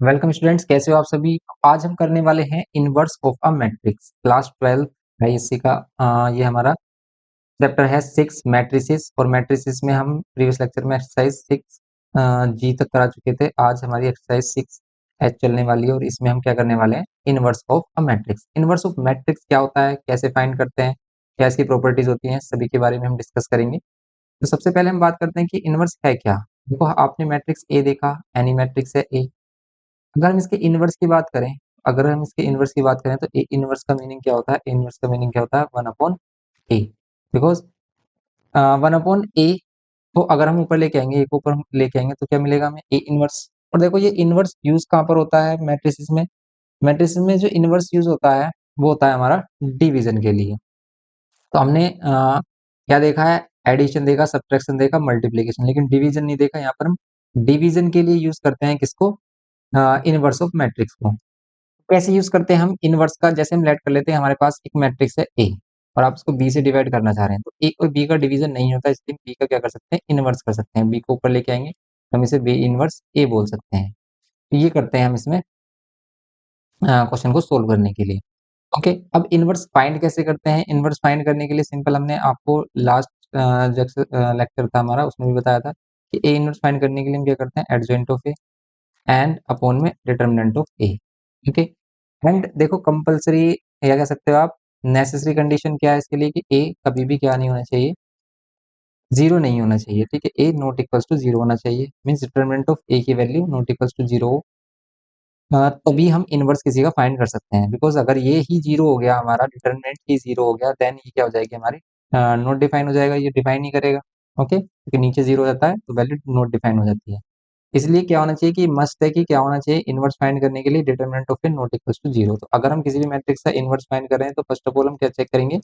Welcome students, कैसे हो आप सभी। आज हम करने वाले हैं inverse of a matrix. Class 12 है इसी का। ये हमारा चैप्टर है 6 मैट्रिसेस। और मैट्रिसेस में हम प्रीवियस लेक्चर में एक्सरसाइज 6 जी तक करा चुके थे। आज हमारी एक्सरसाइज 6 एच चलने वाली है और इसमें हम क्या करने वाले हैं, inverse of a matrix. Inverse of matrix क्या होता है, कैसे फाइंड करते हैं, क्या इसकी प्रॉपर्टीज होती हैं, सभी के बारे में हम डिस्कस करेंगे। तो सबसे पहले हम बात करते हैं कि इनवर्स है क्या। देखो, आपने मैट्रिक्स ए देखा, एनी मैट्रिक्स है ए। अगर हम इसके इनवर्स की बात करें, तो ए इनवर्स का मीनिंग क्या होता है? ए इनवर्स का मीनिंग क्या होता है? 1/a। बिकॉज 1/a को अगर हम ऊपर लेके आएंगे, ए को ऊपर हम लेके आएंगे तो क्या मिलेगा हमें? A inverse. और देखो, ये इनवर्स यूज कहाँ पर होता है मैट्रिसेस में? मैट्रिसेस में जो इनवर्स यूज होता है वो होता है हमारा डिवीजन के लिए। तो हमने क्या देखा है? एडिशन देखा, सब्ट्रैक्शन देखा, मल्टीप्लीकेशन, लेकिन डिवीजन नहीं देखा। यहाँ पर हम डिवीजन के लिए यूज करते हैं किसको? इनवर्स ऑफ मैट्रिक्स को। कैसे यूज करते हैं हम इनवर्स का? जैसे हम लेट कर लेते हैं, हमारे पास एक मैट्रिक्स है ए और आप उसको बी से डिवाइड करना चाह रहे हैं, तो ए और बी का डिवीजन नहीं होता, इसलिए बी का क्या कर सकते हैं? इनवर्स कर सकते हैं। बी को ऊपर लेके आएंगे तो हम इसे बी इनवर्स ए बोल सकते हैं। तो ये करते हैं हम इसमें क्वेश्चन को सोल्व करने के लिए। ओके, अब इनवर्स फाइंड कैसे करते हैं? इनवर्स फाइंड करने के लिए सिंपल, हमने आपको लास्ट लेक्चर था हमारा, उसमें भी बताया था कि ए इनवर्स फाइंड करने के लिए हम क्या करते हैं? Adjoint of A and upon में determinant of A. Okay, and देखो, कंपलसरी या कह सकते हो आप नेसेसरी कंडीशन क्या है इसके लिए कि ए कभी भी क्या नहीं होना चाहिए? जीरो नहीं होना चाहिए। ठीक है, A not equals to zero होना चाहिए। मीन्स डिटर्मिनेंट ऑफ ए की value not equals to zero हो, तभी हम इनवर्स किसी का फाइंड कर सकते हैं। बिकॉज अगर ये ही जीरो हो गया, हमारा डिटर्मिनेंट ही जीरो हो गया, देन ये क्या हो जाएगी हमारी? नॉट डिफाइन हो जाएगा, ये डिफाइन नहीं करेगा। ओके, क्योंकि नीचे जीरो हो जाता है तो वैल्यू नॉट डिफाइन हो जाती है। इसलिए क्या होना चाहिए कि मस्ट है कि क्या होना चाहिए इनवर्स फाइंड करने के लिए? Determinant of A not equals to zero. तो अगर हम किसी भी मैट्रिक्स का इनवर्स फाइंड कर रहे हैं तो फर्स्ट ऑफ ऑल हम क्या चेक करेंगे?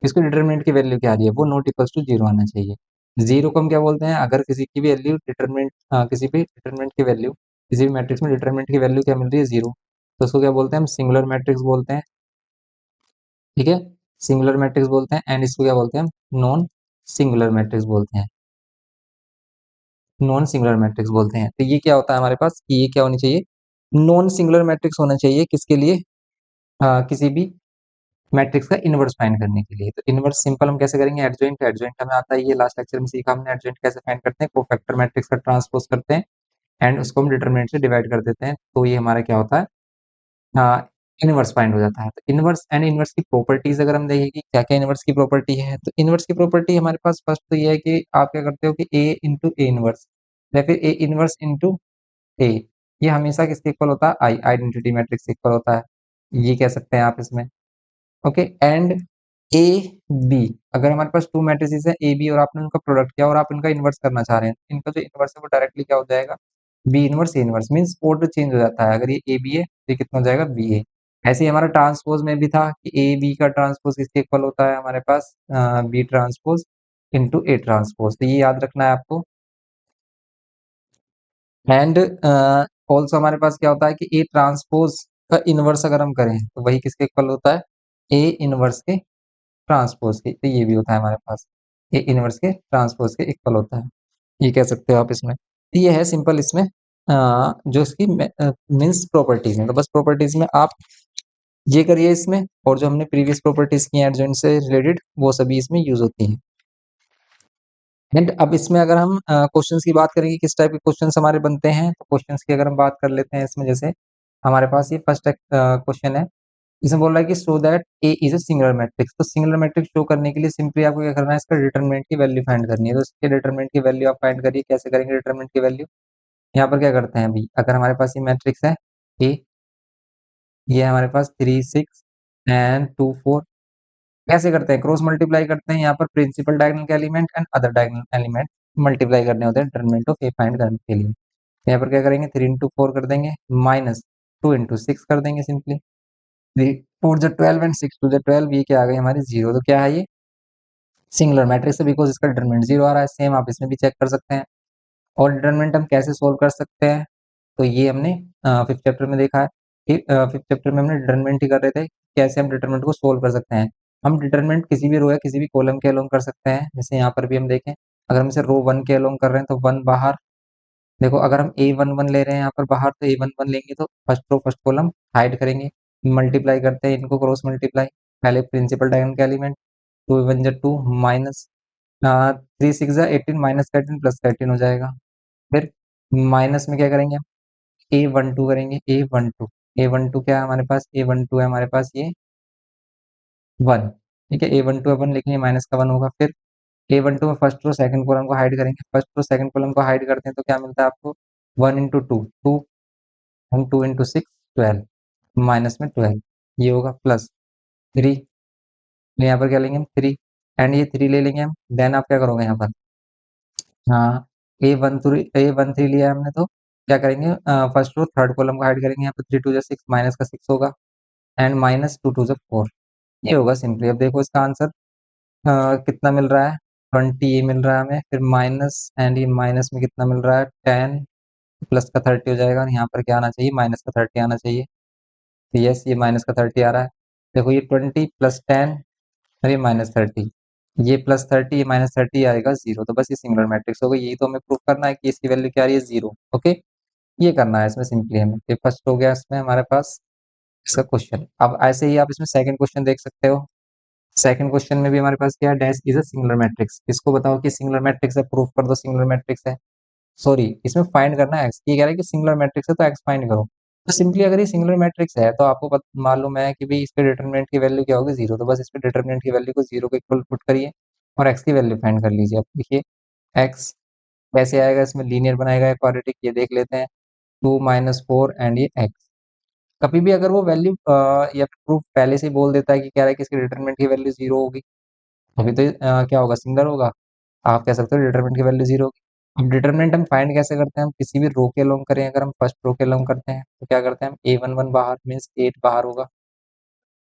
इसको डिटरमिनेंट की वैल्यू क्या आ रही है, वो नॉट इक्वल्स टू जीरो आना चाहिए। जीरो को हम क्या बोलते हैं? अगर किसी की भी वैल्यू डिटरमिनेंट किसी भी डिटरमिनेंट की वैल्यू, किसी भी मैट्रिक्स में डिटरमिनेंट की वैल्यू क्या मिल रही है? जीरो। तो उसको क्या बोलते हैं? हम सिंगुलर मैट्रिक्स बोलते हैं। ठीक है, सिंगुलर मैट्रिक्स बोलते हैं। एंड इसको क्या बोलते हैं? हम नॉन सिंगुलर मैट्रिक्स बोलते हैं। नॉन सिंगुलर मैट्रिक्स बोलते हैं। तो ये क्या होता है हमारे पास कि ये क्या होनी चाहिए? नॉन सिंगुलर मैट्रिक्स होना चाहिए किसके लिए? किसी भी मैट्रिक्स का इनवर्स फाइंड करने के लिए। तो इनवर्स सिंपल हम कैसे करेंगे? एडजॉइंट। एडजॉइंट हमें आता है, ये लास्ट लेक्चर में सीखा हमने। एडजॉइंट कैसे फाइंड करते हैं? कोफैक्टर मैट्रिक्स का ट्रांसपोज करते हैं एंड उसको हम डिटरमिनेंट से डिवाइड कर देते हैं, तो ये हमारा क्या होता है? इनवर्स फाइंड हो जाता है। तो इनवर्स एंड इनवर्स की प्रॉपर्टीज अगर हम देखें कि क्या क्या इनवर्स की प्रॉपर्टी है, तो इनवर्स की प्रॉपर्टी हमारे पास फर्स्ट तो ये है कि आप क्या करते हो कि ए इंटू ए इनवर्स या फिर ए इनवर्स इंटू ए, ये हमेशा किसके इक्वल होता है? आई आइडेंटिटी मैट्रिक्स इक्वल होता है, ये कह सकते हैं आप इसमें। ओके, एंड ए बी, अगर हमारे पास टू मैट्रिसेस है ए बी और आपने उनका प्रोडक्ट किया और आप इनका इन्वर्स करना चाह रहे हैं, इनका जो इन्वर्स है वो डायरेक्टली क्या हो जाएगा? B inverse A inverse. Means order change हो जाता है। अगर ये ए बी है तो ये कितना हो जाएगा? B A. ऐसे ही हमारा ट्रांसपोज में भी था कि ए बी का ट्रांसपोज किसके इक्वल होता है हमारे पास? B transpose into A transpose. तो ये याद रखना है आपको। एंड ऑल्सो हमारे पास क्या होता है कि ए ट्रांसपोज का इनवर्स अगर हम करें तो वही किसके इक्वल होता है? ए इनवर्स के ट्रांसपोज के। तो ये भी होता है हमारे पास, ए इनवर्स के ट्रांसपोज के इक्वल होता है, ये कह सकते हो आप इसमें। तो ये है सिंपल इसमें जो इसकी मीन्स प्रॉपर्टीज है। तो बस प्रॉपर्टीज में आप ये करिए इसमें, और जो हमने प्रीवियस प्रॉपर्टीज की हैं एडजॉइंट से रिलेटेड, वो सभी इसमें यूज होती हैं। एंड अब इसमें अगर हम क्वेश्चंस की बात करेंगे, किस टाइप के क्वेश्चंस हमारे बनते हैं, तो क्वेश्चंस की अगर हम बात कर लेते हैं इसमें, जैसे हमारे पास ये फर्स्ट क्वेश्चन है। इसमें बोल रहा है कि so that A is a singular matrix. तो सिंगुलर मैट्रिक्स शो करने के लिए सिंपली आपको क्या करना है? इसका डिटरमिनेंट की वैल्यू फाइंड करनी है। तो इसके डिटरमिनेंट की वैल्यू आप फाइंड करिए। कैसे करेंगे डिटरमिनेंट की वैल्यू? यहाँ पर क्या करते हैं अभी, अगर हमारे पास ये मैट्रिक्स है ए, ये हमारे पास 3 6 एंड 2 4, कैसे करते हैं? क्रॉस मल्टीप्लाई करते हैं। यहाँ पर प्रिंसिपल डायगोनल के element and other diagonal element multiply करने होते हैं डिटरमिनेंट ऑफ ए फाइंड करने के लिए। यहाँ पर क्या करेंगे? 3 इंटू 4 कर देंगे, माइनस 2 इंटू 6 कर देंगे सिंपली। 4 जो 12 एंड 6 टू जो 12, ये क्या आ गई हमारी? जीरो। तो क्या है ये? सिंगुलर मैट्रिक्स है, बिकॉज इसका डिटरमिनेंट जीरो आ रहा है। सेम आप इसमें भी चेक कर सकते हैं। और डिटरमिनेंट हम कैसे सोल्व कर सकते हैं? तो ये हमने फिफ्थ चैप्टर में देखा है। फिफ्थ चैप्टर में हमने डिटरमिनेंट ही कर रहे थे, कैसे हम डिटरमिनेंट को सोल्व कर सकते हैं। हम डिटरमिनेंट किसी भी रो या किसी भी कॉलम के अलोंग कर सकते हैं। जैसे यहाँ पर भी हम देखें, अगर हम इसे रो 1 के अलोंग कर रहे हैं तो 1 बाहर देखो अगर हम A11 ले रहे हैं यहाँ पर बाहर, तो A11 लेंगे तो first row first column hide करेंगे, मल्टीप्लाई करते हैं इनको, क्रॉस मल्टीप्लाई, पहले प्रिंसिपल डायगोनल का एलिमेंट, 2 × 1 = 2 माइनस 3 × 6 = 18 माइनस का 18 प्लस का 18 हो जाएगा। फिर माइनस में क्या करेंगे हम, A12 करेंगे, A12 क्या है हमारे पास, A12 है हमारे पास ये 1, ठीक है, A12 है 1, लेकिन ये माइनस का 1 होगा। फिर A12 में फर्स्ट रो सेकंड कॉलम को हाइड करेंगे, फर्स्ट रो सेकंड कॉलम को हाइड करते हैं तो क्या मिलता है आपको, 1 × 2 2 एंड 2 × 6 12 माइनस में 12, ये होगा प्लस 3, यहाँ पर क्या लेंगे हम 3, एंड ये 3 ले लेंगे हम। देन आप क्या करोगे यहाँ पर, हाँ, A13 लिया है हमने, तो क्या करेंगे, फर्स्ट रो थर्ड कॉलम को हाइड करेंगे, यहाँ पर 3 × 2 = 6 माइनस का 6 होगा, एंड माइनस 2 × 2 = 4, ये होगा सिंपली। अब देखो इसका आंसर कितना मिल रहा है, 20 ये मिल रहा है हमें, फिर माइनस एंड ये माइनस में कितना मिल रहा है 10, प्लस का 30 हो जाएगा, और यहाँ पर क्या आना चाहिए, माइनस का 30 आना चाहिए। तो यस, ये माइनस का 30 आ रहा है। देखो ये 20 प्लस 10 और ये माइनस 30, ये प्लस 30 ये माइनस 30 आएगा 0, तो बस ये सिंगुलर मैट्रिक्स हो गई। यही तो हमें प्रूव करना है कि इसकी वैल्यू क्या आ रही है, 0। ओके, ये करना है इसमें सिंपली हमें। ये फर्स्ट हो गया इसमें हमारे पास इसका क्वेश्चन। अब ऐसे ही आप इसमें सेकंड क्वेश्चन देख सकते हो। सेकंड क्वेश्चन में भी हमारे पास क्या है, dash is a singular matrix, इसको बताओ कि सिंगुलर मैट्रिक्स है, प्रूफ कर दो सिंगुलर मैट्रिक्स है। सॉरी, इसमें फाइंड करना है एक्स, ये कह रहा है कि सिंगुलर मैट्रिक्स है तो एक्स फाइंड करो। तो सिंपली अगर ये सिंगुलर मैट्रिक्स है तो आपको मालूम है कि भाई इसके डिटरमिनेंट की वैल्यू क्या होगी, 0, तो बस इसके डिटरमिनेंट की वैल्यू को 0 के इक्वल पुट करिए और एक्स की वैल्यू फाइंड कर लीजिए। अब देखिए एक्स कैसे आएगा, इसमें लीनियर बनाएगा या क्वाड्रेटिक, ये देख लेते हैं। 2 - 4 एंड ये एक्स, कभी भी अगर वो वैल्यू या प्रूफ पहले से ही बोल देता है कि कह रहा है कि इसके डिटरमिनेंट की वैल्यू 0 होगी, अभी तो क्या होगा, सिंगुलर होगा। आप कह सकते हो डिटरमिनेंट की वैल्यू 0 होगी। अब डिटरमिनेंट हम फाइंड कैसे करते हैं, हम किसी भी रो के अलोंग करें, अगर हम फर्स्ट रो के अलोंग करते हैं तो क्या करते हैं हम, A11 बाहर मीन्स 8 बाहर होगा,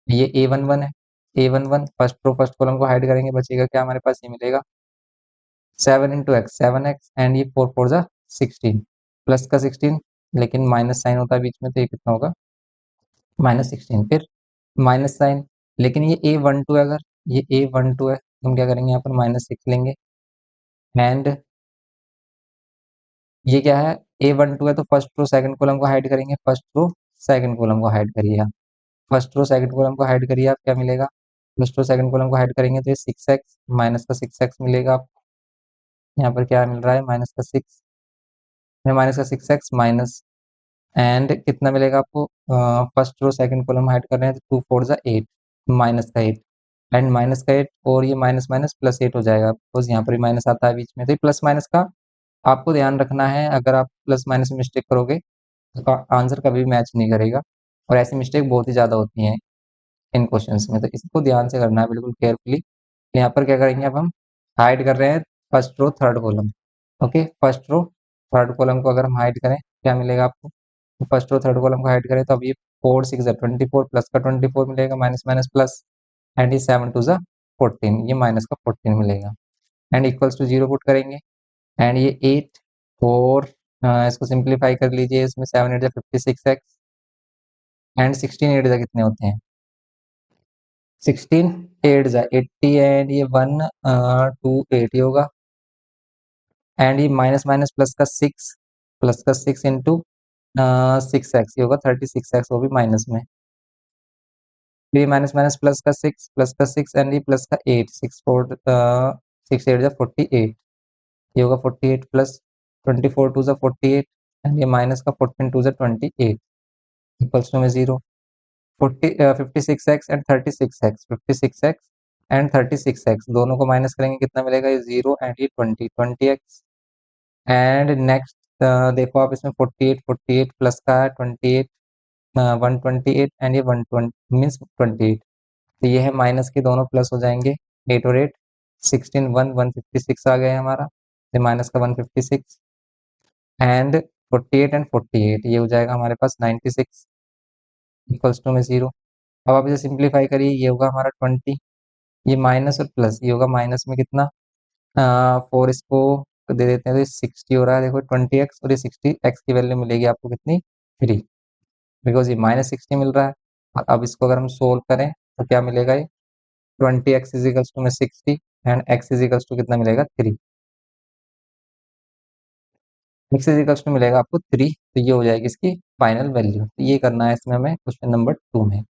ये A11 है, A11 first row first column को हाइड करेंगे, बचेगा क्या हमारे पास, ये मिलेगा 7 × x 7x, एंड ये 4 × 4 = 16 प्लस का 16, लेकिन माइनस साइन होता है बीच में, तो ये कितना होगा, -16, फिर माइनस साइन, लेकिन ये A12 है, अगर ये A12 है तो हम क्या करेंगे, यहाँ पर -6 लेंगे, एंड ये क्या है, A12 है तो फर्स्ट रो सेकंड कॉलम को हाइड करेंगे, फर्स्ट रो सेकंड कॉलम को हाइड करिए आप, फर्स्ट रो सेकंड कॉलम को हाइड करिए आप, क्या मिलेगा, फर्स्ट रो सेकंड कॉलम को हाइड करेंगे तो ये 6x माइनस का 6x मिलेगा आपको, यहाँ पर क्या मिल रहा है, -6, माइनस का 6x माइनस, एंड कितना मिलेगा आपको, first row second column hide कर रहे हैं तो 2 × 4 = 8 माइनस का 8, एंड माइनस का 8 और ये माइनस माइनस प्लस 8 हो जाएगा, बिकॉज यहाँ पर भी माइनस आता है बीच में, तो ये प्लस माइनस का आपको ध्यान रखना है। अगर आप प्लस माइनस में मिस्टेक करोगे तो आंसर कभी भी मैच नहीं करेगा, और ऐसी मिस्टेक बहुत ही ज़्यादा होती हैं इन क्वेश्चंस में, तो इसको ध्यान से करना है बिल्कुल केयरफुली। यहाँ पर क्या करेंगे, अब हम हाइड कर रहे हैं first row third column, okay, first row third column को अगर हम हाइड करें क्या मिलेगा आपको, फर्स्ट रो थर्ड कॉलम को हाइड करें तो अब ये 4 × 6 = 24 प्लस का 24 मिलेगा, माइनस माइनस प्लस, एंड ये 7 × 2 = 14, ये माइनस का 14 मिलेगा, एंड इक्वल्स टू 0 पुट करेंगे, एंड ये 8 और इसको सिंप्लीफाई कर लीजिए, इसमें 7 × 8 = 56x, एंड 16 8 कितने होते हैं, 16 8 = 80, एंड ये 1 2 8 ही होगा, एंड ये माइनस माइनस प्लस का 6 इंटू 6x, ये होगा 36x, वो भी माइनस में, फिर ये माइनस माइनस प्लस का 6 एंड ये प्लस का 8, 6 8 = 48, ये होगा 48 प्लस 24 2 = 48, एंड ये माइनस का 14 2 = 28, इक्वल्स टू में 0, 56x and 36x, 56x and 36x दोनों को माइनस करेंगे, कितना मिलेगा, ये 0 एंड ये 20x, एंड नेक्स्ट देखो आप इसमें 48 प्लस का है 28, 128, एंड ये 120 मीन्स 28, तो ये है माइनस के दोनों प्लस हो जाएंगे, 8 और 8 16 1 156 आ गया है हमारा, ये माइनस का 156, एंड 48 एंड 48 ये हो जाएगा हमारे पास 96, इक्वल्स टू में 0। अब आप इसे सिंप्लीफाई करिए, ये होगा हमारा 20, ये माइनस और प्लस, ये होगा माइनस में कितना, 4 इसको दे देते हैं तो ये 60 हो रहा है, देखो 20x और ये 60x की वैल्यू मिलेगी आपको कितनी, 3, बिकॉज ये -60 मिल रहा है। और अब इसको अगर हम सोल्व करें तो क्या मिलेगा, ये 20x = में 60 एंड x = कितना मिलेगा, 3, x इज इक्वल टू मिलेगा आपको 3, तो ये हो जाएगी इसकी फाइनल वैल्यू। तो ये करना है इसमें हमें क्वेश्चन नंबर 2 में। ये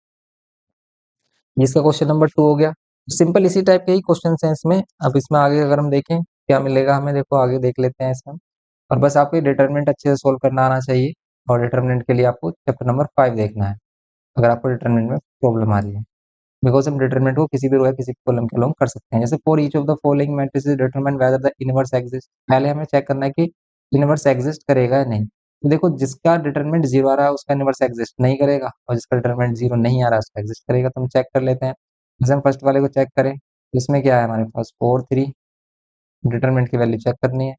इसका क्वेश्चन नंबर 2 हो गया। सिंपल इसी टाइप के ही क्वेश्चन हैं इसमें। अब इसमें आगे अगर हम देखें क्या मिलेगा हमें, देखो आगे देख लेते हैं इसमें। और बस आपको डिटरमिनेंट अच्छे से सोल्व करना आना चाहिए, और डिटरमिनेंट के लिए आपको चैप्टर नंबर 5 देखना है अगर आपको डिटरमिनेंट में प्रॉब्लम आ रही है। बिकॉज हम डिटरमिनेंट को किसी भी रो या किसी कॉलम के अलॉन्ग कर सकते हैं। जैसे for each of the following matrices determine whether the inverse exist, पहले हमें चेक करना है कि इनवर्स एग्जिस्ट करेगा या नहीं। तो देखो जिसका डिटरमिनेंट 0 आ रहा है उसका इनवर्स एग्जिस्ट नहीं करेगा, और जिसका डिटरमिनेंट 0 नहीं आ रहा है उसका एग्जिस्ट करेगा। तो हम चेक कर लेते हैं। जैसे हम फर्स्ट वाले को चेक करें, तो इसमें क्या है हमारे पास 4 3, डिटरमिनेंट की वैल्यू चेक करनी है।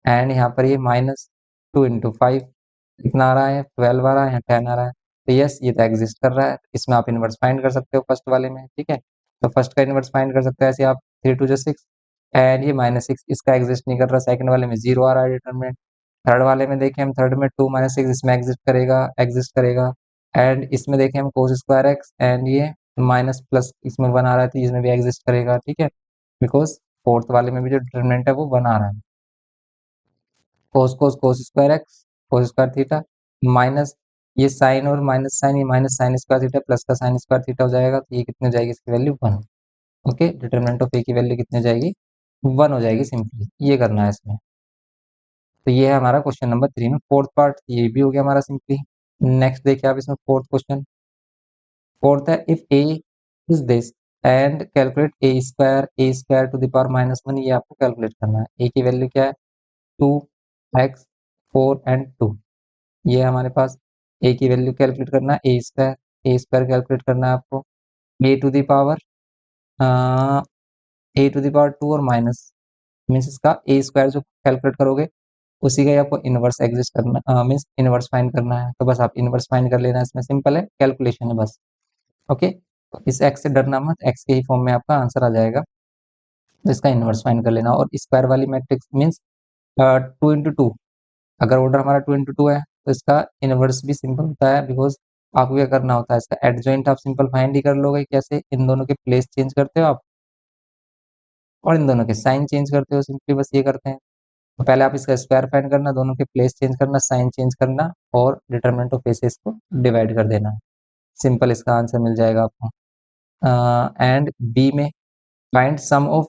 एंड यहाँ पर ये -2 × 5 कितना आ रहा है, 12 आ रहा है या 10 आ रहा है। तो यस ये तो एग्जिस्ट कर रहा है, इसमें आप इनवर्स फाइंड कर सकते हो फर्स्ट वाले में, ठीक है। तो फर्स्ट का इनवर्स फाइंड कर सकते हो ऐसे आप, 3 2 6, एंड ये -6 इसका एग्जिस्ट नहीं कर रहा, सेकंड वाले में 0 आ रहा है डिटरमिनेंट। थर्ड वाले में देखें हम, थर्ड में 2 -6 इसमें एग्जिस्ट करेगा। एंड इसमें देखें हम cos²x, एंड ये माइनस प्लस इसमें 1 आ रहा है, तो इसमें भी एग्जिस्ट करेगा, ठीक है। बिकॉज फोर्थ वाले में भी जो डिटरमिनेंट है वो 1 आ रहा है। cos²x cos² थीटा माइनस ये साइन और माइनस साइन, ये minus sine square theta plus का साइन स्क्वायर थीटा हो जाएगा, तो ये कितनी हो जाएगी इसकी value 1। Okay, determinant of A की वैल्यू कितनी हो जाएगी, 1 हो जाएगी सिंपली। ये करना है इसमें। तो ये है हमारा क्वेश्चन नंबर 3 में फोर्थ पार्ट, ये भी हो गया हमारा सिंपली। नेक्स्ट देखिए आप इसमें फोर्थ क्वेश्चन। फोर्थ है if A is this and calculate A square to the power -1, ये आपको कैलकुलेट करना है। ए की वैल्यू क्या है, 2x 4 एंड 2, ये है हमारे पास। ए की वैल्यू कैलकुलेट करना है, ए स्क्वायर कैलकुलेट करना है आपको। A to the power A to the power 2 और माइनस मीन्स इसका ए स्क्वायर जो कैलकुलेट करोगे उसी का ही आपको इनवर्स एग्जिस्ट करना मीन्स इनवर्स फाइंड करना है। तो बस आप इनवर्स फाइंड कर लेना, इसमें सिंपल है, कैलकुलेशन है बस। ओके, तो इस एक्स से डरना मत, एक्स के ही फॉर्म में आपका आंसर आ जाएगा। तो इसका इनवर्स फाइंड कर लेना। और स्क्वायर वाली मैट्रिक्स मीन्स 2 × 2, अगर ऑर्डर हमारा 2 × 2 है तो इसका इनवर्स भी सिंपल होता है। बिकॉज आपको क्या करना होता है, इसका एडजॉइंट आप सिंपल फाइंड ही कर लोगे। कैसे, इन दोनों के प्लेस चेंज करते हो आप, और इन दोनों के साइन चेंज करते हो, सिंपली बस ये करते हैं। तो पहले आप इसका स्क्वायर फाइंड करना, दोनों के प्लेस चेंज करना, साइन चेंज करना, और डिटरमिनेंट ऑफ ए से इसको डिवाइड कर देना। सिंपल इसका आंसर मिल जाएगा आपको। एंड बी में find sum of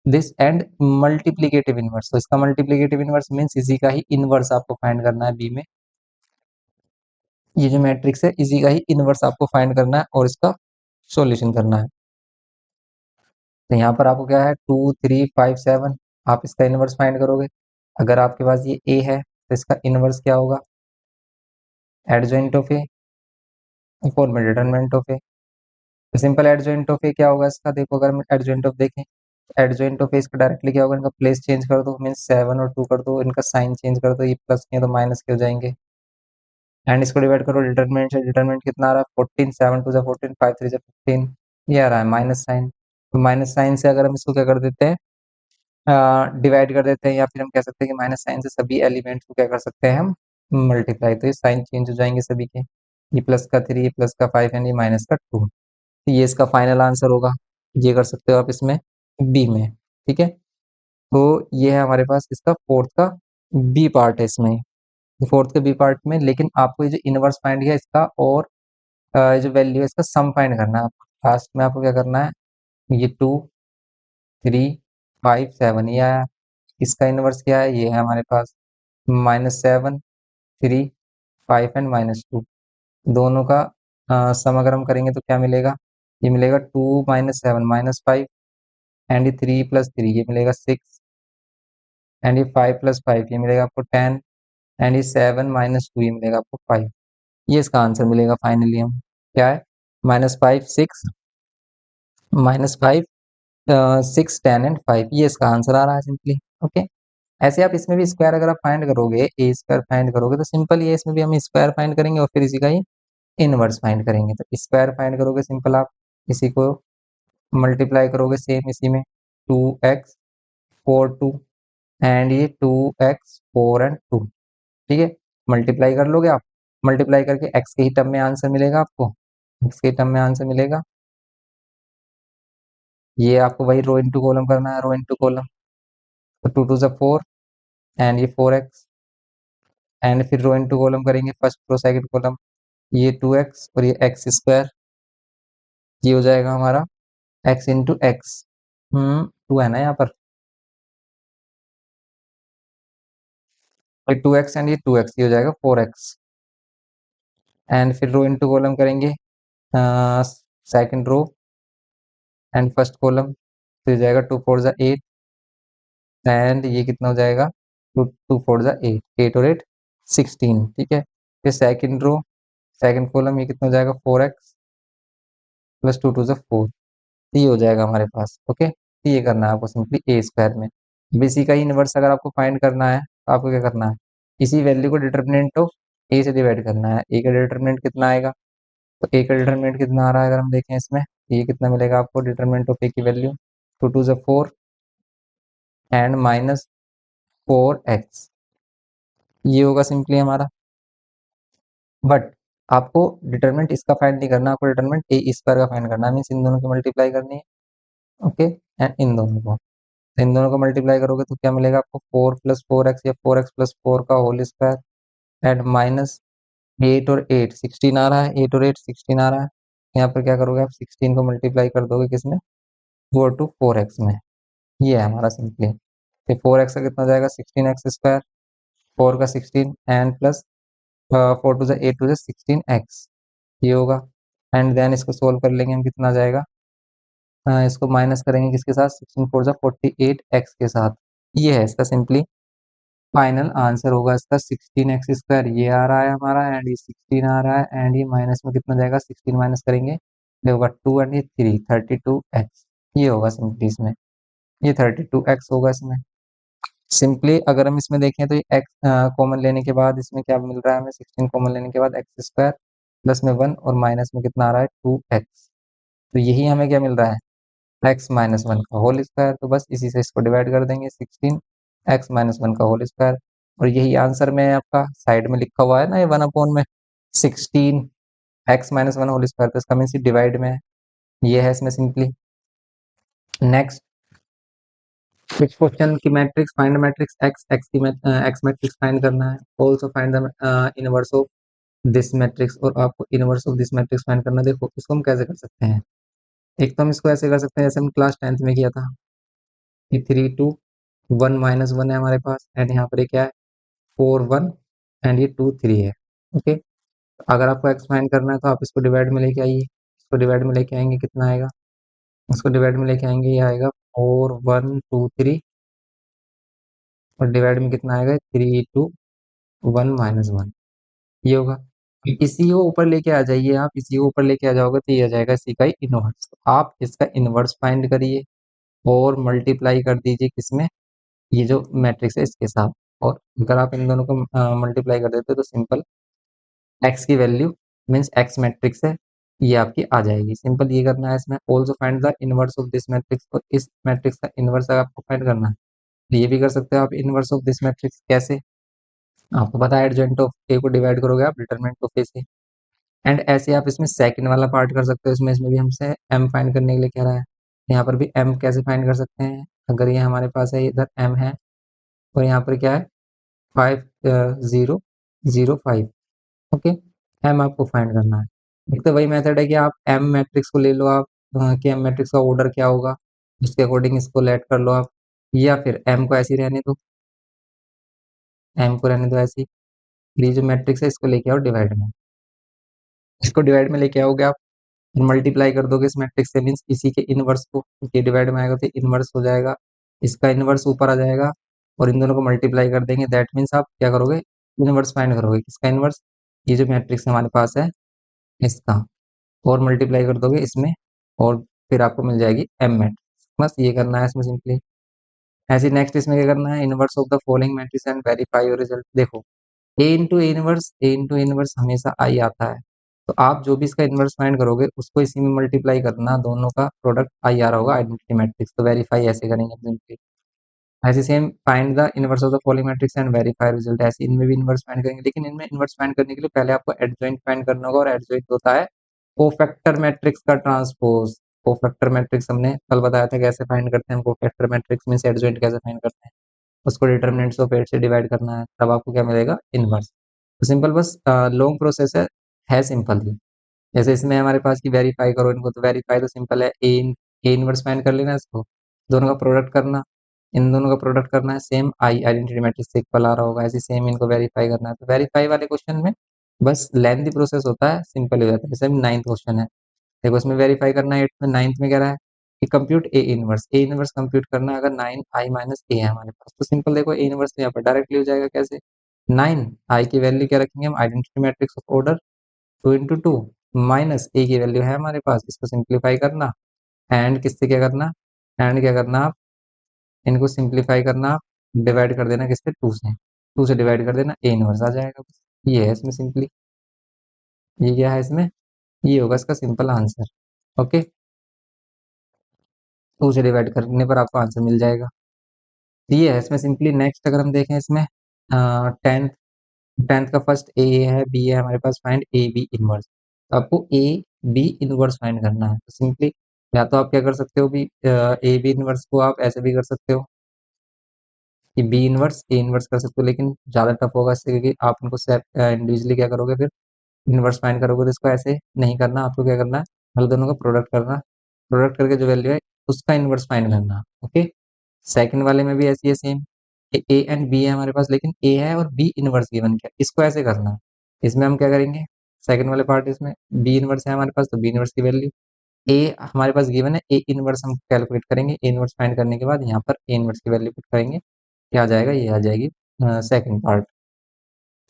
this and multiplicative inverse, तो इसका मल्टीप्लीकेटिव इनवर्स मीन्स इसी का ही इनवर्स आपको फाइंड करना है बी में। ये जो मैट्रिक्स है इसी का ही इनवर्स आपको फाइंड करना है और इसका सॉल्यूशन करना है। तो यहाँ पर आपको क्या है, 2 3 5 7, आप इसका इनवर्स फाइंड करोगे। अगर आपके पास ये ए है तो इसका इनवर्स क्या होगा, एडजॉइंट ऑफ ए, फॉर में डिटरमिनेंट ऑफ ए। तो सिंपल एडजॉइंट ऑफ ए क्या होगा इसका, देखो अगर हम एडजॉइंट ऑफ देखें, एडजॉइंट ऑफ ए इसका डायरेक्टली क्या होगा, इनका प्लेस चेंज कर दो, मीन्स 7 और 2 कर दो, इनका साइन चेंज कर दो, ये प्लस के तो माइनस के हो जाएंगे। एंड इसको डिवाइड करो डिटरमिनेंट से, डिटरमिनेंट कितना आ रहा है, 14, 7 2 14, 5 3 15, ये आ रहा है माइनस साइन। तो माइनस साइन से अगर हम इसको क्या कर देते हैं, डिवाइड कर देते हैं, या फिर हम कह सकते हैं कि माइनस साइन से सभी एलिमेंट्स को क्या कर सकते हैं हम, मल्टीप्लाई। तो ये साइन चेंज हो जाएंगे सभी के, ये प्लस का 3, ये प्लस का 5 एंड ये माइनस का 2। तो ये इसका फाइनल आंसर होगा। ये कर सकते हो आप इसमें बी में, ठीक है। तो ये है हमारे पास इसका फोर्थ का बी पार्ट है इसमें, फोर्थ के बी पार्ट में। लेकिन आपको ये जो इनवर्स फाइंड किया इसका, और ये जो वैल्यू है इसका सम फाइंड करना है। लास्ट में आपको क्या करना है, ये 2 3 5 7 ये आया, इसका इनवर्स क्या है, ये है हमारे पास -7 3 5 एंड -2। दोनों का सम अगर हम करेंगे तो क्या मिलेगा, ये मिलेगा 2 -7 -5, एंड ये 3 + 3 ये मिलेगा 6, एंड ये 5 + 5 ये मिलेगा आपको 10, एंड ये 7 -2 ये मिलेगा आपको 5। ये इसका आंसर मिलेगा फाइनली। हम क्या है, -5 6 -5 6 10 एंड 5, ये इसका आंसर आ रहा है सिंपली। ओके, ऐसे आप इसमें भी स्क्वायर अगर आप फाइंड करोगे, ए स्क्वायर फाइंड करोगे, तो सिंपल ये इसमें भी हम स्क्वायर फाइंड करेंगे और फिर इसी का ही इनवर्स फाइंड करेंगे। तो स्क्वायर फाइंड करोगे सिंपल, आप इसी को मल्टीप्लाई करोगे सेम इसी में, 2x 4 2, एंड ये 2x 4 एंड 2, ठीक है। मल्टीप्लाई कर लोगे आप, मल्टीप्लाई करके x के ही टर्म में आंसर मिलेगा आपको, x के टर्म में आंसर मिलेगा। ये आपको वही रो इंटू कॉलम करना है, रो इंटू कॉलम। तो 2 2 4, एंड ये 4x, एंड फिर रो इनटू कॉलम करेंगे, फर्स्ट रो सेकंड कॉलम, ये 2x और ये एक्स स्क्वायर, ये हो जाएगा हमारा x इंटू एक्स, 2 है ना यहाँ पर, 2x एंड ये 2x, ये हो जाएगा 4x। एंड फिर रो इनटू कॉलम करेंगे, second row and first column, तो ये जाएगा 2 4 8, एंड ये कितना हो जाएगा, 2 4 8, 8 और 8 16, ठीक है। फिर सेकंड रो सेकंड कॉलम, ये कितना हो जाएगा 4x प्लस 2 2 4, ये हो जाएगा हमारे पास, ओके। तो ये करना है आपको सिंपली ए स्क्वायर में। अब इसी का ही इनवर्स अगर आपको फाइंड करना है तो आपको क्या करना है, इसी वैल्यू को डिटर्मिनेंट ऑफ ए से डिवाइड करना है। ए का डिटर्मिनेंट कितना आएगा, तो ए का डिटर्मिनेंट कितना आ रहा है अगर हम देखें इसमें, ये कितना मिलेगा आपको डिटर्मिनेंट ऑफ ए की वैल्यू, 2 2 4 एंड माइनस 4x, ये होगा सिंपली हमारा। बट आपको डिटरमिनेंट इसका फाइंड नहीं करना, आपको डिटरमिनेंट ए स्क्वायर का फाइंड करना है, मीन्स इन दोनों की मल्टीप्लाई करनी है, ओके। एंड इन दोनों को, तो इन दोनों को मल्टीप्लाई करोगे तो क्या मिलेगा आपको, 4 प्लस 4x या 4x प्लस 4 का होल स्क्वायर एंड माइनस 8 और 8 16 आ रहा है, 8 और 8 16 आ रहा है। यहाँ पर क्या करोगे आप, 16 को मल्टीप्लाई कर दोगे किसमें, 4 टू 4x में, ये है हमारा सिंपली। फिर 4x का कितना हो जाएगा, 16x स्क्वायर, 4 का 16 and plus 4 to 8 to 16x, ये होगा। एंड देन इसको सोल्व कर लेंगे हम, कितना आ जाएगा, इसको माइनस करेंगे किसके साथ, 16 4 48 एक्स के साथ, ये है इसका सिंपली फाइनल आंसर होगा इसका 16x स्क्वायर, ये आ रहा है हमारा, एंड ये 16 आ रहा है, एंड ये माइनस में कितना जाएगा, 16 माइनस करेंगे, ये होगा 2 एंड ये 3 32x, ये होगा सिंपली इसमें, ये 32x होगा इसमें। सिंपली अगर हम इसमें देखें तो ये x कॉमन लेने के बाद इसमें क्या मिल रहा है हमें, 16 कॉमन लेने के बाद एक्स स्क्वायर प्लस में 1 और माइनस में कितना आ रहा है 2x, तो यही हमें क्या मिल रहा है, एक्स माइनस वन का होल स्क्वायर, तो बस इसी से इसको डिवाइड कर देंगे, 16 एक्स माइनस वन का होल स्क्वायर, और यही आंसर में आपका साइड में लिखा हुआ है ना, ये 1 अपॉन में 16 X minus one whole square, तो इसका मीन्स डिवाइड में है, ये है इसमें सिंपली। नेक्स्ट कुछ क्वेश्चन की matrix find matrix X, X की एक्स मैट्रिक्स फाइंड करना है, also find the inverse of this matrix, और आपको inverse of this matrix find करना है। देखो इसको हम कैसे कर सकते हैं, एक तो हम इसको ऐसे कर सकते हैं जैसे हम क्लास 10th में किया था, कि 3 2 1 माइनस 1 है हमारे पास, एंड यहाँ पर ये क्या है 4 1 एंड ये 2 3 है, ओके। अगर आपको एक्स फाइंड करना है तो आप इसको डिवाइड में लेके आइए, इसको डिवाइड में लेके आएंगे कितना आएगा, इसको डिवाइड में लेके आएंगे, ये आएगा 4 1 2 3, और डिवाइड में कितना आएगा 3 2 1 माइनस 1, ये होगा। इसी को ऊपर लेके आ जाइए आप, इसी को ऊपर लेके आ जाओगे तो ये आ जाएगा इसी का ही इनवर्स, तो आप इसका इनवर्स फाइंड करिए और मल्टीप्लाई कर दीजिए किसमें, ये जो मैट्रिक्स है इसके साथ, और अगर आप इन दोनों को मल्टीप्लाई कर देते हो तो सिंपल एक्स की वैल्यू मीन्स एक्स मैट्रिक्स है, ये आपकी आ जाएगी। सिंपल ये करना है इसमें, also find the inverse of this matrix, और इस मैट्रिक्स का इनवर्स अगर आपको फाइंड करना है तो ये भी कर सकते हो आप, इनवर्स ऑफ दिस मैट्रिक्स कैसे, आपको पता है एडजॉइंट ऑफ ए को डिवाइड करोगे आप डिटरमिनेंट ऑफ ए से, एंड ऐसे आप इसमें सेकंड वाला पार्ट कर सकते हो, इसमें भी हमसे एम फाइंड करने के लिए कह रहा है, यहाँ पर भी एम कैसे फाइंड कर सकते हैं, अगर ये हमारे पास है इधर एम है, और यहाँ पर क्या है 5 0 0 5, ओके। एम आपको फाइंड करना है, एक तो वही मेथड है कि आप एम मैट्रिक्स को ले लो आप, कि एम मैट्रिक्स का ऑर्डर क्या होगा उसके अकॉर्डिंग इसको लेट कर लो आप, या फिर एम को ऐसे ही रहने दो, एम को रहने दो ऐसे ही, ये जो मैट्रिक्स है इसको लेके आओ डिवाइड में, इसको डिवाइड में लेके आओगे आप, मल्टीप्लाई कर दोगे इस मैट्रिक्स से, मीन्स इसी के इनवर्स को, ये डिवाइड में आएगा तो इनवर्स हो जाएगा, इसका इनवर्स ऊपर आ जाएगा, और इन दोनों को मल्टीप्लाई कर देंगे, दैट मीन्स आप क्या करोगे, इनवर्स फाइंड करोगे, किसका इनवर्स, ये जो मैट्रिक्स हमारे पास है इसका, और मल्टीप्लाई कर दोगे इसमें, और फिर आपको मिल जाएगी एम मैट्रिक्स, बस ये करना है इसमें सिंपली। ऐसे नेक्स्ट इसमें क्या करना है, inverse of the following matrix and verify your result. देखो ए इंटू इनवर्स हमेशा आई आता है, तो आप जो भी इसका इनवर्स फाइंड करोगे उसको इसी में मल्टीप्लाई करना, दोनों का प्रोडक्ट आई आ रहा होगा आइडेंटिटी मैट्रिक्स, तो वेरीफाई ऐसे करेंगे सिंपली। ऐसे same find the inverse of the following matrix and verify result, ऐसे इनमें भी इनवर्स फाइंड करेंगे, लेकिन इनमें इनवर्स फाइंड करने के लिए पहले आपको एडजॉइंट फाइंड करना होगा, और एडजॉइंट होता है कोफैक्टर मैट्रिक्स का ट्रांसपोज। कोफैक्टर मैट्रिक्स हमने कल बताया था कैसे फाइंड करते हैं, कोफैक्टर मैट्रिक्स में से एडजॉइंट कैसे फाइंड करते हैं, उसको डिटर्मिनेंट्स ऑफ 8 से डिवाइड करना है, तब आपको क्या मिलेगा, इनवर्स। तो सिंपल, बस लॉन्ग प्रोसेस है सिंपल ही। जैसे इसमें हमारे पास की वेरीफाई करो इनको, तो वेरीफाई तो सिंपल है, ए इनवर्स फाइंड कर लेना इसको, दोनों का प्रोडक्ट करना, इन दोनों का प्रोडक्ट करना है, सेम आई आइडेंटिटी मैट्रिक्स से इक्वल आ रहा होगा, ऐसे सेम इनको वेरीफाई करना है। तो वेरीफाई वाले क्वेश्चन में बस लेंथी प्रोसेस होता है, सिंपल हो जाता है। जैसे 9th क्वेश्चन है, देखो इसमें वेरीफाई करना है, 8th में, 9th में कह रहा है कि कंप्यूट ए इनवर्स कंप्यूट करना है अगर 9 आई माइनस ए है हमारे पास, तो सिंपल देखो ए इनवर्स यहाँ पर डायरेक्टली हो जाएगा, कैसे, 9 आई की वैल्यू क्या रखेंगे हम, identity matrix of order 2 into 2 minus A की वैल्यू है हमारे पास, इसको सिंप्लीफाई करना, एंड किससे क्या करना, एंड क्या करना आप, इनको सिंप्लीफाई करना, डिवाइड कर देना किससे, 2 से डिवाइड कर देना, ए इनवर्स आ जाएगा बस। ये है इसमें सिंपली, ये क्या है इसमें, ये होगा इसका सिंपल आंसर। ओके, 2 से डिवाइड करने पर आपको आंसर मिल जाएगा। तो ये है इसमें सिंपली। नेक्स्ट अगर हम देखें इसमें 10th, 10th का फर्स्ट ए है, बी है हमारे पास, फाइंड ए बी इनवर्स। तो आपको ए बी इनवर्स फाइंड करना है, तो सिंपली या तो आप क्या कर सकते हो भी, ए बी इनवर्स को आप ऐसे भी कर सकते हो कि बी इनवर्स ए इनवर्स कर सकते हो, लेकिन ज़्यादा टफ होगा इससे, क्योंकि आप उनको इंडिविजुअली क्या करोगे, फिर इनवर्स फाइंड करोगे, तो इसको ऐसे नहीं करना, आपको क्या करना है, मतलब दोनों का प्रोडक्ट करना, प्रोडक्ट करके जो वैल्यू है उसका इनवर्स फाइंड करना। ओके, सेकंड वाले में भी ऐसी है सेम, ए एंड बी है हमारे पास, लेकिन ए है और बी इनवर्स गिवन क्या, इसको ऐसे करना है। इसमें हम क्या करेंगे, सेकंड वाले पार्ट, इसमें बी इनवर्स है हमारे पास, तो बी इनवर्स की वैल्यू, ए हमारे पास गिवन है, ए इनवर्स हम कैलकुलेट करेंगे, ए इनवर्स फाइंड करने के बाद यहाँ पर ए इनवर्स की वैल्यू पुट करेंगे, क्या आ जाएगा, ये आ जाएगी second part.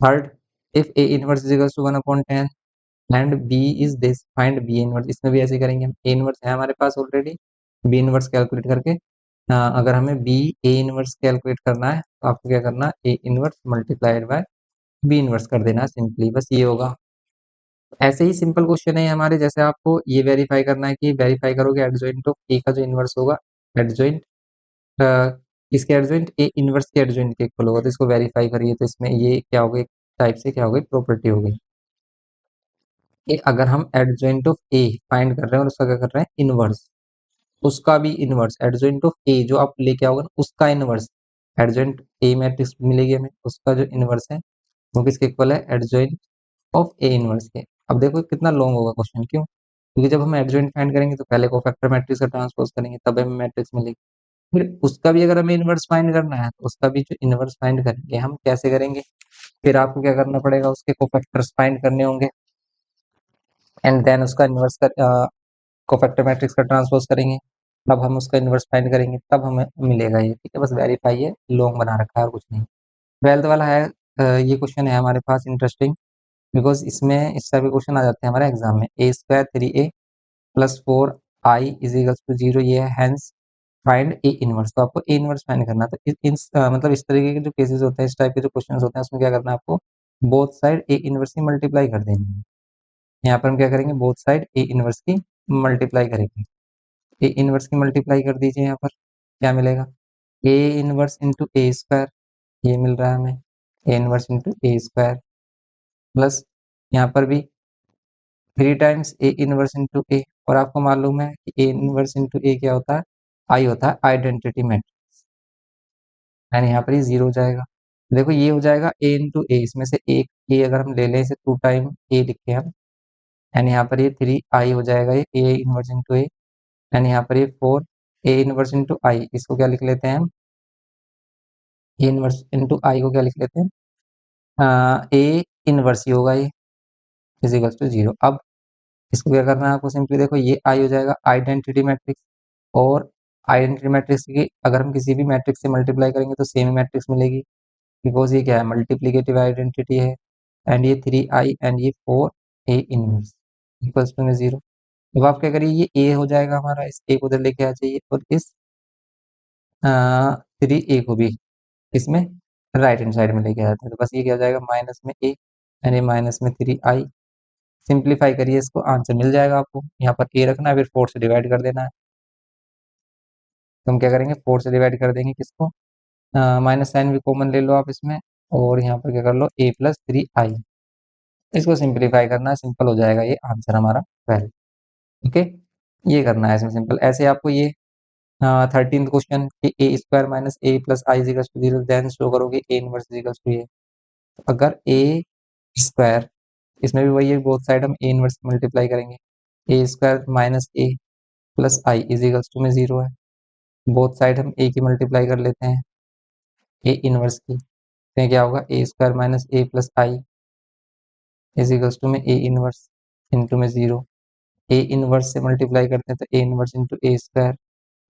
Third, if A inverse is equal to 1/10 and B is this, find B inverse, इसमें भी ऐसे ही करेंगे हम, ए इनवर्स है हमारे पास ऑलरेडी, बी इनवर्स कैलकुलेट करके, अगर हमें बी ए इनवर्स कैलकुलेट करना है, तो आपको क्या करना है, A inverse multiplied by B inverse कर देना है सिंपली, बस ये होगा। ऐसे ही सिंपल क्वेश्चन है हमारे, जैसे आपको ये वेरीफाई करना है कि वेरीफाई करोगे एडजॉइंट ऑफ ए का जो इनवर्स होगा, एडजॉइंट इसके एडजॉइंट ए इनवर्स के एडजॉइंट के इक्वल होगा, तो इसको वेरीफाई करिए, तो इसमें ये क्या हो गई, टाइप से क्या हो गई, प्रॉपर्टी हो गई कि अगर हम एडजॉइंट ऑफ ए फाइंड कर रहे हैं और उसका क्या कर रहे हैं, इनवर्स, उसका भी इनवर्स, एडजॉइंट ऑफ ए जो आप लेके आओगे ना, उसका इनवर्स, एडजॉइंट ए मैट्रिक्स मिलेगी हमें, उसका जो इनवर्स है वो किसके इक्वल है, एडजॉइंट ऑफ ए इनवर्स के। अब देखो कितना लॉन्ग होगा क्वेश्चन, क्यों, क्योंकि जब हम एडजॉइंट फाइंड करेंगे तो पहले कोफैक्टर मैट्रिक्स का ट्रांसपोज करेंगे, तब हमें मैट्रिक्स मिलेगी, फिर उसका भी अगर हमें इनवर्स फाइंड करना है, तो उसका भी जो इनवर्स फाइंड करेंगे हम, कैसे करेंगे, फिर आपको क्या करना पड़ेगा, उसके कोफैक्टर्स फाइंड करने होंगे, एंड देन उसका इनवर्स कर कोफैक्टर मैट्रिक्स का ट्रांसपोज करेंगे, तब हम उसका इनवर्स फाइंड करेंगे, तब हमें मिलेगा ये, ठीक है, बस वेरीफाई है, लॉन्ग बना रखा है और कुछ नहीं। 12th वाला है, ये क्वेश्चन है हमारे पास इंटरेस्टिंग, बिकॉज इसमें इस टाइप के क्वेश्चन आ जाते हैं हमारे एग्जाम में, A square 3a plus 4i is equal to 0, ये है, हैंस फाइंड ए इनवर्स, तो आपको ए इनवर्स फाइंड करना है। तो मतलब इस तरीके के जो केसेस होते हैं, इस टाइप के जो क्वेश्चन होते हैं, उसमें क्या करना है आपको, बोथ साइड ए इनवर्स की मल्टीप्लाई कर देनी है। यहाँ पर हम क्या करेंगे, बोथ साइड ए इनवर्स की मल्टीप्लाई करेंगे, ए इनवर्स की मल्टीप्लाई कर दीजिए, यहाँ पर क्या मिलेगा, ए इनवर्स इंटू ए स्क्वायर, ये मिल रहा है हमें, ए inverse into A square, plus यहाँ पर भी 3 टाइम्स ए इनवर्स इंटू ए, और आपको मालूम है कि ए इनवर्स इंटू ए क्या होता है, आई होता है आइडेंटिटी मैट्रिक्स, एंड यहाँ पर ये 0 हो जाएगा। देखो ये हो जाएगा ए इंटू ए, इसमें से एक ए अगर हम ले लें, इसे 2 टाइम ए लिखे हम, एंड यहाँ पर ये 3i हो जाएगा, ये ए इनवर्स इंटू ए, एंड यहाँ पर ये 4 ए इनवर्स इंटू आई, इसको क्या लिख लेते हैं हम, ए इनवर्स इंटू आई को क्या लिख लेते हैं, ए इनवर्स ही होगा ये, इजिकल्स टू 0। अब इसको क्या करना है आपको, सिंपली देखो ये आई हो जाएगा आइडेंटिटी मैट्रिक्स, और आइडेंटिटी मैट्रिक्स की अगर हम किसी भी मैट्रिक्स से मल्टीप्लाई करेंगे तो सेम मैट्रिक्स मिलेगी, बिकॉज ये क्या है, मल्टीप्लीकेटिव आइडेंटिटी है, एंड ये 3i एंड ये 4 ए इनवर्स इक्वल्स टू में 0। अब आप क्या करिए, ये ए हो जाएगा हमारा, इस ए को उधर लेके आ जाइए, और इस 3a को भी इसमें राइट हैंड साइड में लेके आ जाते हैं, तो बस ये क्या हो जाएगा, माइनस में ए, यानी माइनस में 3i, सिंप्लीफाई करिए इसको, आंसर मिल जाएगा आपको, यहाँ पर ए रखना है, फिर 4 से डिवाइड कर देना है, तो हम क्या करेंगे, 4 से डिवाइड कर देंगे किसको, माइनस साइन भी कॉमन ले लो आप इसमें, और यहाँ पर क्या कर लो, ए प्लस 3i, इसको सिंप्लीफाई करना है, सिंपल हो जाएगा ये आंसर हमारा 12। ओके, ये करना है इसमें सिंपल, ऐसे आपको ये 13th क्वेश्चन कि A square minus A plus I is equal to 0, then show करोगे A inverse is equal to A. अगर ए स्क्वायर, इसमें भी वही है, बोथ साइड हम ए इनवर्स मल्टीप्लाई करेंगे। A square minus A plus I is equal to में 0 है, बोथ साइड हम ए की मल्टीप्लाई कर लेते हैं ए इनवर्स की, तो क्या होगा A square minus A plus I is equal to में ए इनवर्स इंटू में 0। ए इनवर्स से मल्टीप्लाई करते हैं तो A inverse into A square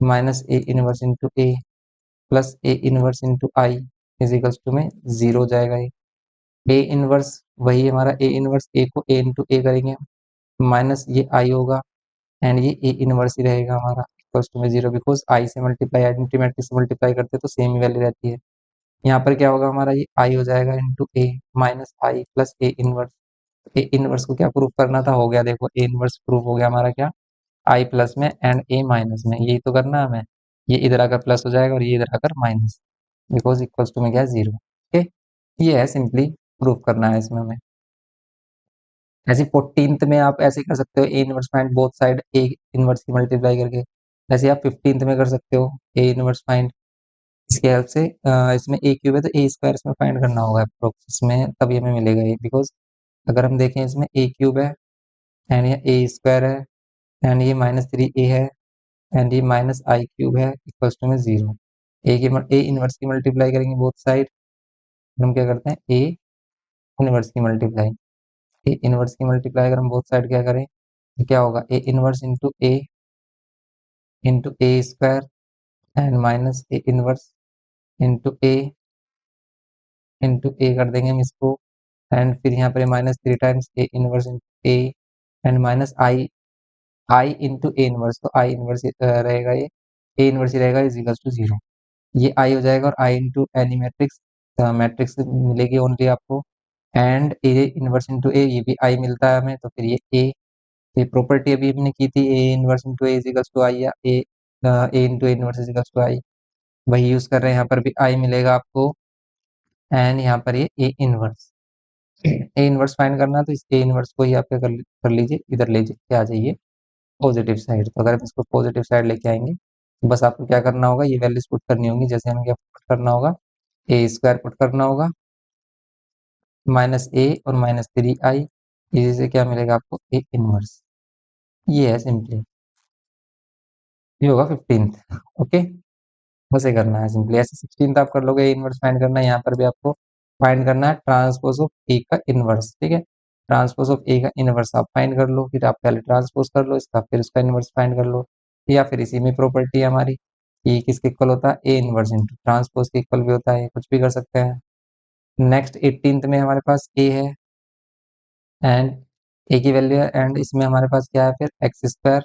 minus A inverse into A plus A inverse into I is equal to में 0 हो जाएगा ये। ए इनवर्स वही हमारा ए इनवर्स, ए को ए इंटू ए करेंगे माइनस ये आई होगा एंड ये ए इनवर्स ही रहेगा हमारा इक्वल्स टू में 0, बिकॉज आई से मल्टीप्लाई आइडेंटिटी मैट्रिक्स से मल्टीप्लाई करते हैं तो सेम ही वैल्यू रहती है। यहाँ पर क्या होगा हमारा, ये आई हो जाएगा into A minus I plus A inverse. A inverse को क्या प्रूफ करना था, हो गया, देखो ए इनवर्स प्रूफ हो गया हमारा क्या, आई प्लस में एंड ए माइनस में, यही तो करना है हमें। ये इधर आकर प्लस हो जाएगा और ये इधर आकर माइनस, बिकॉज इक्वल्स टू में क्या है 0। ओके, ये है सिंपली प्रूफ करना है इसमें हमें। ऐसे 14th में आप ऐसे कर सकते हो, A inverse find both side A inverse की मल्टीप्लाई करके। ऐसे आप 15th में कर सकते हो ए इनवर्स फाइंड, इसके हेल्प से इसमें ए क्यूब है तो ए स्क्वायर इसमें फाइंड करना होगा अप्रोक्स इसमें, तभी हमें मिलेगा ये, बिकॉज अगर हम देखें इसमें ए क्यूब है एंड ये ए स्क्वायर है एंड ये माइनस 3 ए है एंड ये माइनस आई क्यूब है इक्वल्स टू में 0। ए इनवर्स की मल्टीप्लाई करेंगे बोथ साइड, हम क्या करते हैं ए इनवर्स की मल्टीप्लाई। ए इनवर्स की मल्टीप्लाई अगर हम बोथ साइड क्या करें तो क्या होगा, A inverse into A square and minus A inverse into A कर देंगे हम इसको, एंड फिर यहाँ पर minus 3 times A inverse into A and minus I, I into A inverse, तो आई इनवर्स रहेगा ये, ए इनवर्स ही रहेगा इज इक्वल टू 0। ये आई हो जाएगा और आई इंटू एनी मैट्रिक्स, मैट्रिक्स मिलेगी ओनली आपको, एंड ए इनवर्स इंटू ए, ये भी आई मिलता है हमें, तो फिर ये ए, ये प्रॉपर्टी अभी हमने की थी A inverse into A is equal to I, या A into A inverse is equal to I, वही यूज कर रहे हैं, यहाँ पर भी आई मिलेगा आपको एंड यहाँ पर ये A inverse. A inverse find करना है तो इस ए इनवर्स को ही आप क्या कर लीजिए, इधर ले आ जाइए पॉजिटिव साइड। तो अगर हम इसको पॉजिटिव साइड लेके आएंगे तो बस आपको क्या करना होगा, ये वैल्यूज पुट करनी होंगी, जैसे हमें क्या पुट करना होगा, ए स्क्वायर पुट करना होगा माइनस ए और माइनस 3 आई, इसी से क्या मिलेगा आपको ए इनवर्स। ये है सिंपली, ये होगा 15th। ओके, वैसे करना है सिंपली, ऐसे 16th आप कर लोगे, ए इनवर्स फाइंड करना है, यहाँ पर भी आपको फाइंड करना है ट्रांसपोज ऑफ ए का इनवर्स। ठीक है, ट्रांसपोज ऑफ ए का इनवर्स आप फाइंड कर लो, फिर आप पहले ट्रांसपोज कर लो इसका, फिर उसका इनवर्स फाइंड कर लो, या फिर इसी में प्रॉपर्टी है हमारी, ये किसके इक्वल होता है, ए इनवर्स इंटू ट्रांसपोज के इक्वल भी होता है, कुछ भी कर सकते हैं। नेक्स्ट 18th में हमारे पास ए है एंड ए की वैल्यू है, एंड इसमें हमारे पास क्या है फिर, X square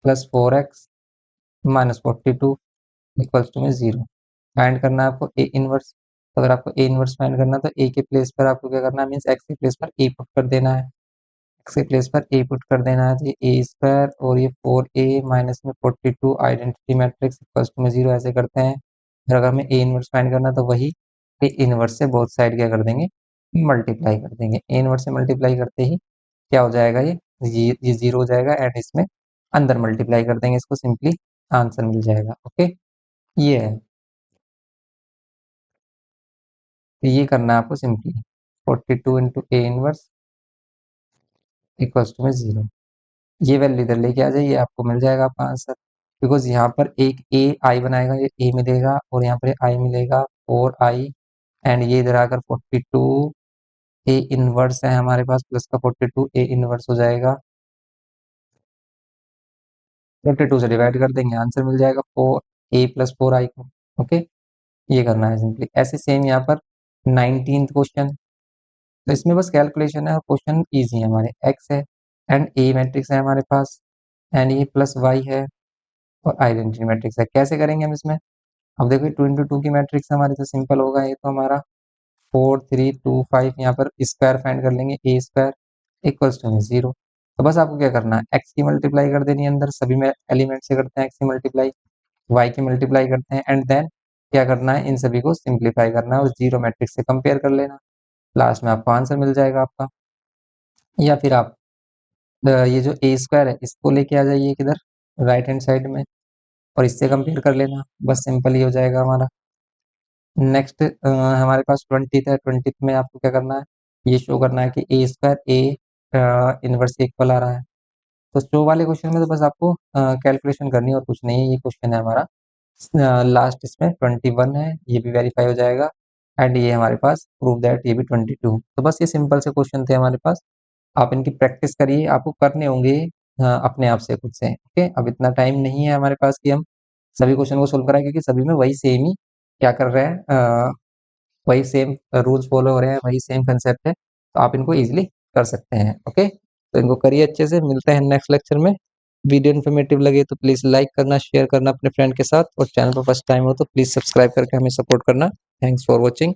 plus 4x minus 42 equals to में 0। फाइंड करना है आपको ए इनवर्स, तो अगर आपको ए इनवर्स फाइंड करना है तो ए के प्लेस पर आपको क्या करना है, मीन्स एक्स के प्लेस पर ए पुट कर देना है, एक्स के प्लेस पर ए पुट कर देना है, तो ये ए स्क्वायर और ये 4a माइनस में 42 आइडेंटिटी मैट्रिक्स इक्वल्स टू में 0 ऐसे करते हैं। और अगर हमें ए इनवर्स फाइंड करना है तो वही ए इनवर्स से बोथ साइड क्या कर देंगे, मल्टीप्लाई कर देंगे। ए इनवर्स से मल्टीप्लाई करते ही क्या हो जाएगा, ये 0 हो जाएगा एंड इसमें अंदर मल्टीप्लाई कर देंगे इसको, सिंपली आंसर मिल जाएगा। ओके, ये है, तो ये करना है आपको simply, 42 into A inverse equals to में 0, ये वैल्यू इधर लेके आ जाइए, आपको मिल जाएगा आपका आंसर, बिकॉज यहाँ पर एक ए आई बनाएगा, ये ए मिलेगा और यहाँ पर आई मिलेगा 4i, एंड ये इधर आकर 42 ए इनवर्स है हमारे पास, प्लस का 42 ए इनवर्स हो जाएगा, 42 से डिवाइड कर देंगे, आंसर मिल जाएगा 4a प्लस 4i को। ओके, ये करना है सिंपली। ऐसे सेम यहाँ पर 19th क्वेश्चन, तो इसमें बस कैलकुलेशन है और क्वेश्चन ईजी है, हमारे एक्स है एंड ए मैट्रिक्स है हमारे पास एंड ये प्लस वाई है और आइडेंटिटी मैट्रिक्स है। कैसे करेंगे हम इसमें, अब देखो 2 इंटू 2 की मैट्रिक्स हमारी तो सिंपल होगा, ये तो हमारा 4 3 2 5, यहाँ पर स्क्वायर फाइंड कर लेंगे, ए स्क्वायर इक्वल्स टू में 0। तो बस आपको क्या करना है, एक्स की मल्टीप्लाई कर देनी है, अंदर सभी में एलिमेंट से करते हैं एक्स की मल्टीप्लाई, वाई की मल्टीप्लाई करते हैं एंड देन क्या करना है, इन सभी को सिंप्लीफाई करना है और 0 मैट्रिक्स से कंपेयर कर लेना, लास्ट में आपको आंसर मिल जाएगा आपका। या फिर आप ये जो ए स्क्वायर है इसको लेके आ जाइए किधर, राइट हैंड साइड में, और इससे कंपेयर कर लेना, बस सिंपल ही हो जाएगा हमारा। नेक्स्ट हमारे पास 20th है। 20th में आपको क्या करना है, ये शो करना है कि A square A inverse equal आ रहा है। तो शो वाले क्वेश्चन में तो बस आपको कैलकुलेशन करनी है और कुछ नहीं है। ये क्वेश्चन है हमारा लास्ट, इसमें 21 है, ये भी वेरीफाई हो जाएगा। एंड ये हमारे पास प्रूव दैट ये भी 22। तो बस ये सिंपल से क्वेश्चन थे हमारे पास। आप इनकी प्रैक्टिस करिए, आपको करने होंगे अपने आप से, खुद से। ओके, अब इतना टाइम नहीं है हमारे पास कि हम सभी क्वेश्चन को सोल्व कराएं, क्योंकि सभी में वही सेम ही क्या कर रहे हैं, वही सेम रूल्स फॉलो हो रहे हैं, वही सेम कंसेप्ट है। तो आप इनको इजीली कर सकते हैं। ओके, तो इनको करिए अच्छे से। मिलते हैं नेक्स्ट लेक्चर में। वीडियो इन्फॉर्मेटिव लगे तो प्लीज़ लाइक करना, शेयर करना अपने फ्रेंड के साथ, और चैनल पर फर्स्ट टाइम हो तो प्लीज़ सब्सक्राइब करके हमें सपोर्ट करना। Thanks for watching.